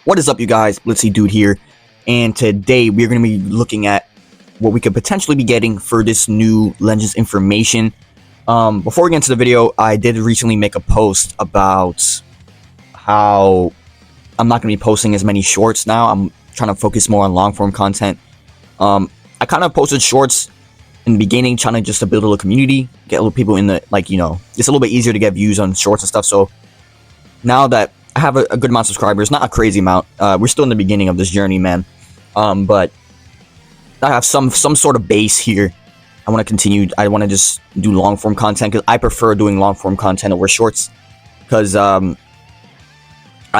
What is up, you guys? Blitzy Dude here, and today we're going to be looking at what we could potentially be getting for this new Legends information. Before we get into the video, I did recently make a post about how I'm not going to be posting as many shorts now. I'm trying to focus more on long-form content. I kind of posted shorts in the beginning, trying to just to build a little community, get a little people in the, it's a little bit easier to get views on shorts and stuff. So now that I have a good amount of subscribers, not a crazy amount. We're still in the beginning of this journey, man. But I have some sort of base here. I want to continue. I want to just do long form content because I prefer doing long form content over shorts. Because I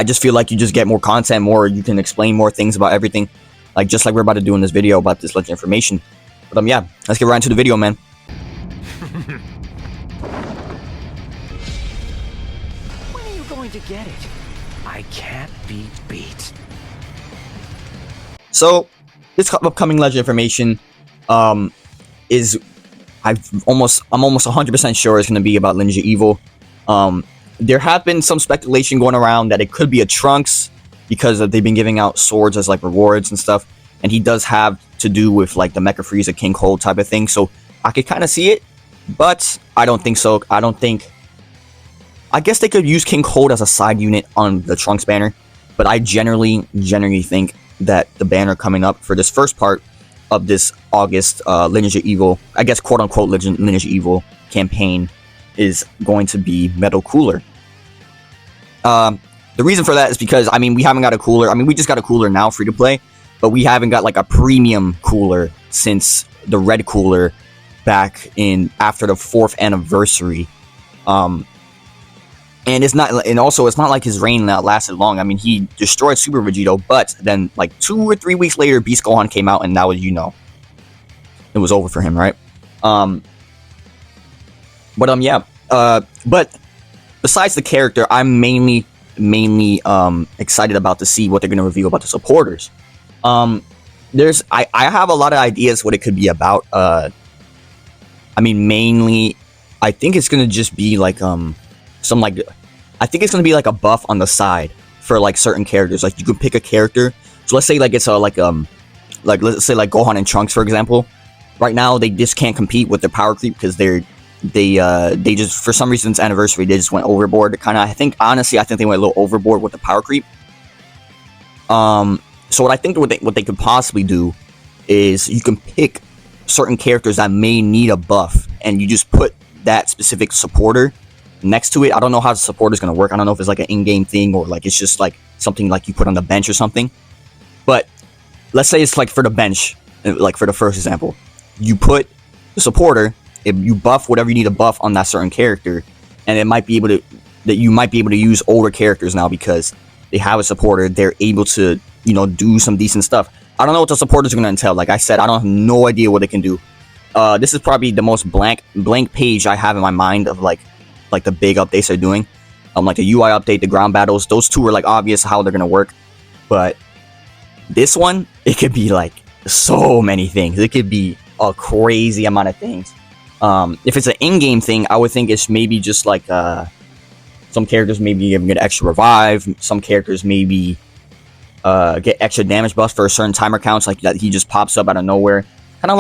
just feel like you just get more content, you can explain more things about everything, just like we're about to do in this video about this legend information. But yeah, let's get right into the video, man. When are you going to get it? I can't be beat. So, this upcoming legend information is I'm almost 100% sure it's going to be about Ninja Evil. There have been some speculation going around that it could be a Trunks because they've been giving out swords as rewards and stuff, and he does have to do with the Mecha Frieza King Cold type of thing. So I could kind of see it, but I don't think so. I guess they could use King Cold as a side unit on the Trunks banner, but I generally think that the banner coming up for this first part of this August Ninja Evil, I guess quote-unquote Ninja Evil campaign, is going to be Metal Cooler. The reason for that is because, we haven't got a cooler. We just got a cooler now, free to play, but we haven't got a premium cooler since the red cooler back in after the 4th anniversary. And it's not like his reign lasted long. He destroyed Super Vegito, but then 2 or 3 weeks later, Beast Gohan came out, and that was, it was over for him, right? But besides the character, I'm mainly excited about to see what they're gonna reveal about the supporters. I have a lot of ideas what it could be about. Mainly, I think it's gonna just be I think it's gonna be a buff on the side for certain characters. You can pick a character. So let's say it's let's say Gohan and Trunks, for example. Right now they just can't compete with their power creep because they just, for some reason, it's anniversary, they just went overboard. I think they went a little overboard with the power creep. So what I think what they could possibly do is you can pick certain characters that may need a buff, and you just put that specific supporter next to it. I don't know how the supporter is going to work. I don't know if it's an in-game thing or it's just something you put on the bench or something. But let's say it's for the bench, for the first example, you put the supporter, you buff whatever you need to buff on that certain character, and you might be able to use older characters now because they have a supporter. They're able to do some decent stuff. I don't know what the supporters are going to entail. Like I said, I don't have no idea what they can do. This is probably the most blank page I have in my mind of the big updates they're doing. The UI update, the ground battles, those two are obvious how they're gonna work. But this one, it could be so many things. It could be a crazy amount of things. If it's an in-game thing, I would think it's maybe just some characters maybe get extra revive. Some characters maybe get extra damage buffs for a certain timer counts, that he just pops up out of nowhere. Kind of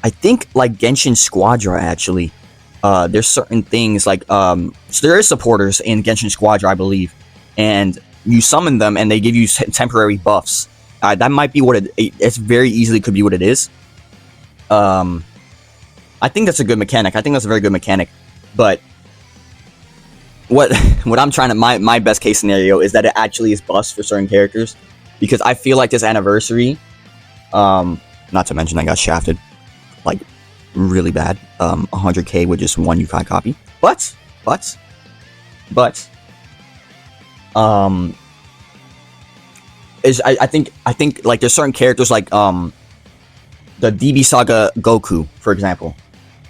I think Genshin Squadra actually. There's certain things so there is supporters in Genshin Squadra, I believe, and you summon them and they give you temporary buffs. That might be what it's very easily could be what it is. I think that's a good mechanic. I think that's a very good mechanic. But what I'm trying to my best case scenario is that it actually is buffs for certain characters, because I feel like this anniversary, not to mention I got shafted really bad, 100k with just one Yukai copy, but I think there's certain characters the DB Saga Goku, for example.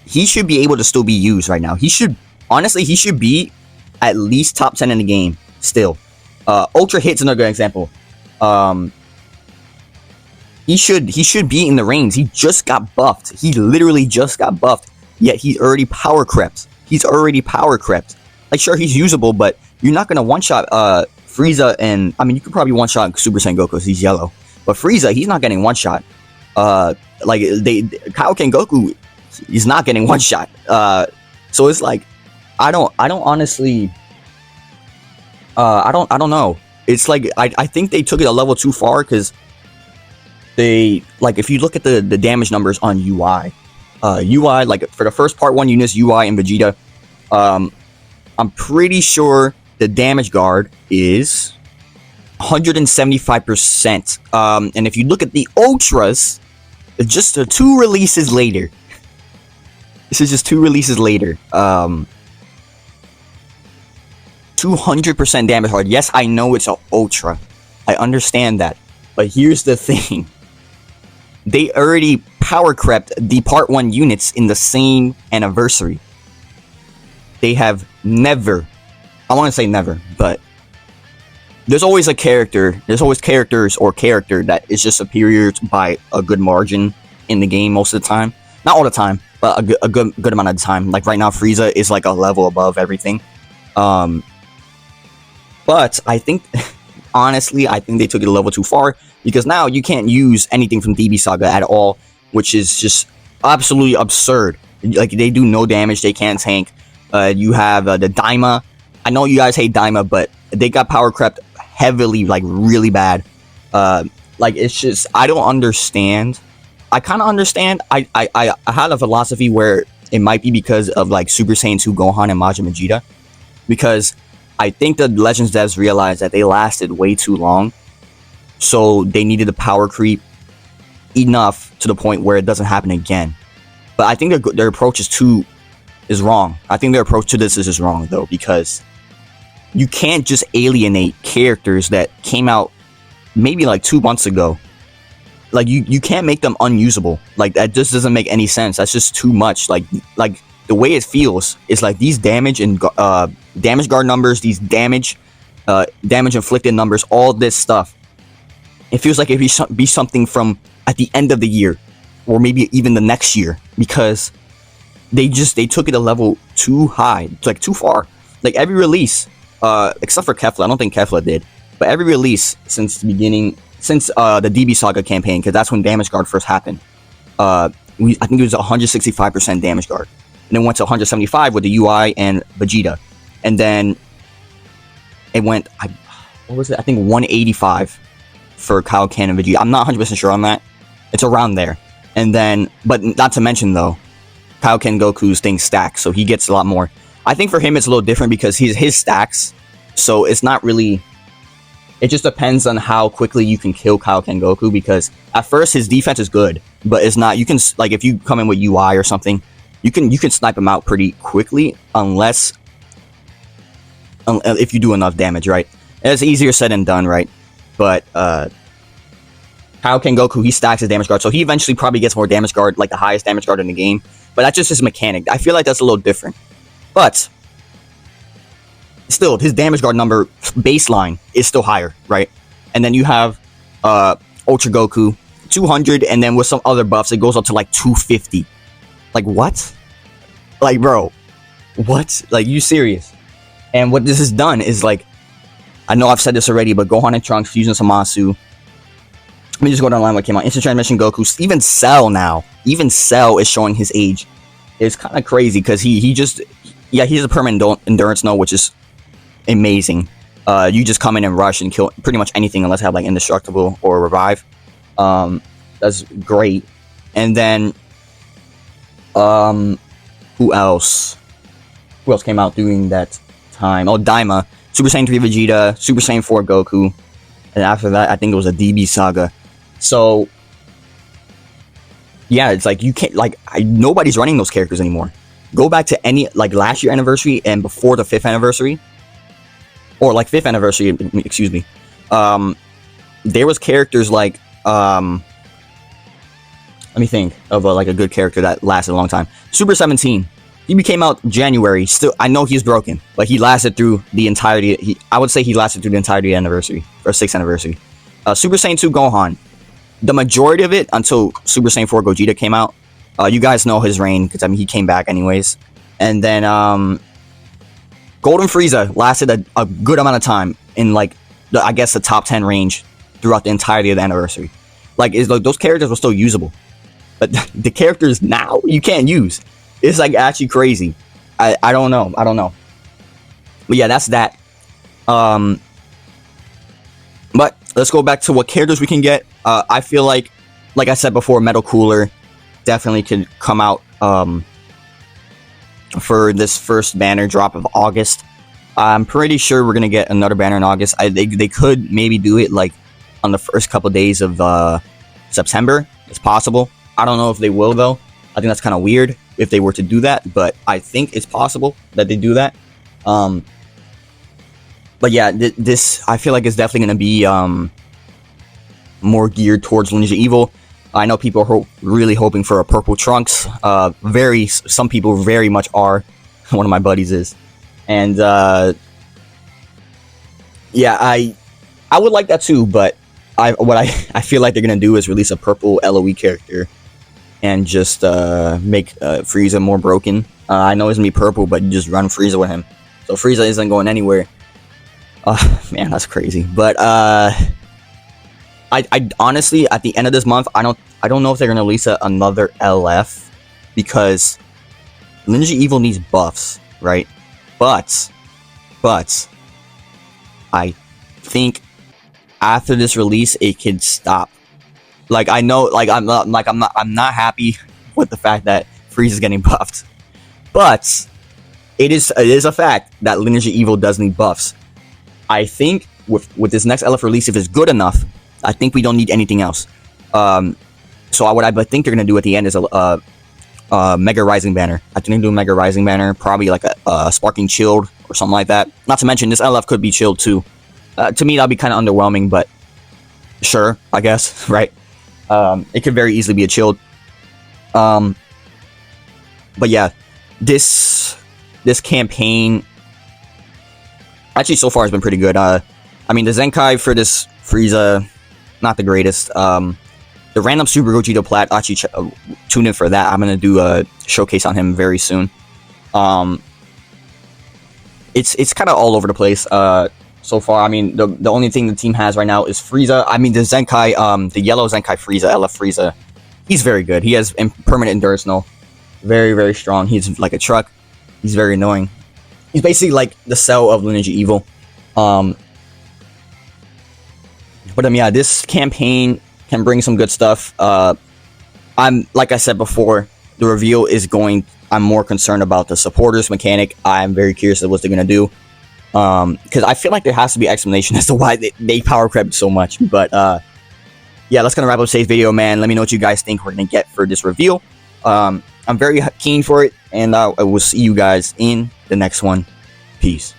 He should be able to still be used right now. He should be at least top 10 in the game still. Ultra Hit's another good example. He should be in the range. He just got buffed. He literally just got buffed. Yet he's already power crept. Sure, he's usable, but you're not gonna one shot Frieza and I mean you could probably one shot Super Saiyan Goku because he's yellow, but Frieza he's not getting one shot. Like Kaioken Goku, he's not getting one shot. So it's like I don't honestly. I don't know. It's like I think they took it a level too far because they like if you look at the damage numbers on UI, like for the first part 1 units UI and Vegeta, I'm pretty sure the damage guard is 175%. And if you look at the ultras, just 2 releases later. This is just 2 releases later. 200% damage guard. Yes, I know it's an ultra. I understand that. But here's the thing. They already power crept the part 1 units in the same anniversary. They have never, I want to say never, but there's always a character, there's always characters or character that is just superior by a good margin in the game most of the time. Not all the time, but a good amount of the time. Like right now, Frieza is like a level above everything. But I think, honestly, I think they took it a level too far because now you can't use anything from DB Saga at all, which is just absolutely absurd. Like they do no damage, they can't tank. You have the Daima. I know you guys hate Daima, but they got power crept heavily, like really bad. Like it's just I don't understand. I kind of understand. I had a philosophy where it might be because of like Super Saiyan 2 Gohan and Majin Vegeta, because I think the Legends devs realized that they lasted way too long, so they needed to power creep enough to the point where it doesn't happen again. But I think their approach is wrong. I think their approach to this is wrong though, because you can't just alienate characters that came out maybe like 2 months ago. Like you can't make them unusable. Like that just doesn't make any sense. That's just too much. Like the way it feels is like these damage and damage guard numbers, these damage inflicted numbers, all this stuff. It feels like it be something from at the end of the year, or maybe even the next year, because they took it a level too high, like too far. Like every release, except for Kefla, I don't think Kefla did, but every release since the beginning, since the DB Saga campaign, because that's when damage guard first happened. I think it was 165% damage guard, and then went to 175 with the UI and Vegeta, and then it went, what was it? I think 185 for Kaioken and Vegeta. I'm not 100% sure on that. It's around there. And then, but not to mention though, Kaioken Goku's thing stacks, so he gets a lot more. I think for him it's a little different because his stacks, so it's not really. It just depends on how quickly you can kill Kaioken Goku, because at first his defense is good, but it's not. You can, like, if you come in with UI or something, you can snipe him out pretty quickly, unless if you do enough damage, right? And it's easier said than done, right? But Kaioken Goku, he stacks his damage guard, so he eventually probably gets more damage guard, like the highest damage guard in the game. But that's just his mechanic. I feel like that's a little different. But still, his damage guard number baseline is still higher, right? And then you have Ultra Goku, 200, and then with some other buffs, it goes up to like 250. Like, what? Like, bro, what? Like, you serious? And what this has done is, like, I know I've said this already, but Gohan and Trunks fusing Zamasu. Let me just go down the line what came out. Instant Transmission Goku. Even Cell now. Even Cell is showing his age. It's kind of crazy because he just... Yeah, he has a permanent endurance node, which is amazing. You just come in and rush and kill pretty much anything unless you have like indestructible or revive. That's great. And then who else came out during that time? Oh, Daima, Super Saiyan 3 Vegeta, Super Saiyan 4 Goku, and after that I think it was a DB Saga. So yeah, it's like you can't, like, nobody's running those characters anymore. Go back to any, like, last year anniversary and before the 5th anniversary, or like 5th anniversary, excuse me. There was characters like let me think of like a good character that lasted a long time. Super 17. He came out January. Still, I know he's broken, but he lasted through the entirety. I would say he lasted through the entirety of the anniversary, or 6th anniversary. Super Saiyan 2 Gohan. The majority of it until Super Saiyan 4 Gogeta came out. You guys know his reign, because I mean he came back anyways. And then Golden Frieza lasted a good amount of time in like I guess the top 10 range throughout the entirety of the anniversary. Like, those characters were still usable, but the characters now you can't use. It's like actually crazy. I don't know. But yeah, that's that. But let's go back to what characters we can get. I feel like I said before, Metal Cooler definitely could come out for this first banner drop of August. I'm pretty sure we're gonna get another banner in August. They could maybe do it like on the first couple days of September. It's possible. I don't know if they will though. I think that's kind of weird if they were to do that, but I think it's possible that they do that. But yeah, this I feel like it's definitely going to be more geared towards Ninja Evil. I know people are really hoping for a purple Trunks. Some people very much are. One of my buddies is, and yeah, I would like that too. But I feel like they're going to do is release a purple LOE character and just make Frieza more broken. I know it's gonna be purple, but you just run Frieza with him, so Frieza isn't going anywhere. Man, that's crazy. But I honestly, at the end of this month, I don't know if they're gonna release another LF, because Ninja Evil needs buffs, right? But I think after this release, it could stop. Like, I know, like I'm not happy with the fact that Frieza's getting buffed, but it is a fact that Ninja Evil does need buffs. I think with this next LF release, if it's good enough, I think we don't need anything else. So what I think they're gonna do at the end is a Mega Rising banner. I think they're gonna do a Mega Rising banner, probably like a Sparking Shield or something like that. Not to mention this LF could be chilled too. To me, that'd be kind of underwhelming, but sure, I guess, right? It could very easily be a chilled. But yeah, this campaign actually so far has been pretty good. I mean, the Zenkai for this Frieza, not the greatest. The random Super Gogeta Plat, actually tune in for that. I'm gonna do a showcase on him very soon. It's kind of all over the place. So far, I mean, the only thing the team has right now is Frieza. I mean, the Zenkai, the yellow Zenkai Frieza, LF Frieza, he's very good. He has permanent endurance null. Very, very strong. He's like a truck. He's very annoying. He's basically like the Cell of Ninja Evil. But yeah, this campaign can bring some good stuff. I'm, like I said before, the reveal is going... I'm more concerned about the supporters mechanic. I'm very curious of what they're going to do. Because I feel like there has to be explanation as to why they power crept so much. But yeah, that's gonna wrap up today's video, man. Let me know what you guys think we're gonna get for this reveal. I'm very keen for it, and I will see you guys in the next one. Peace.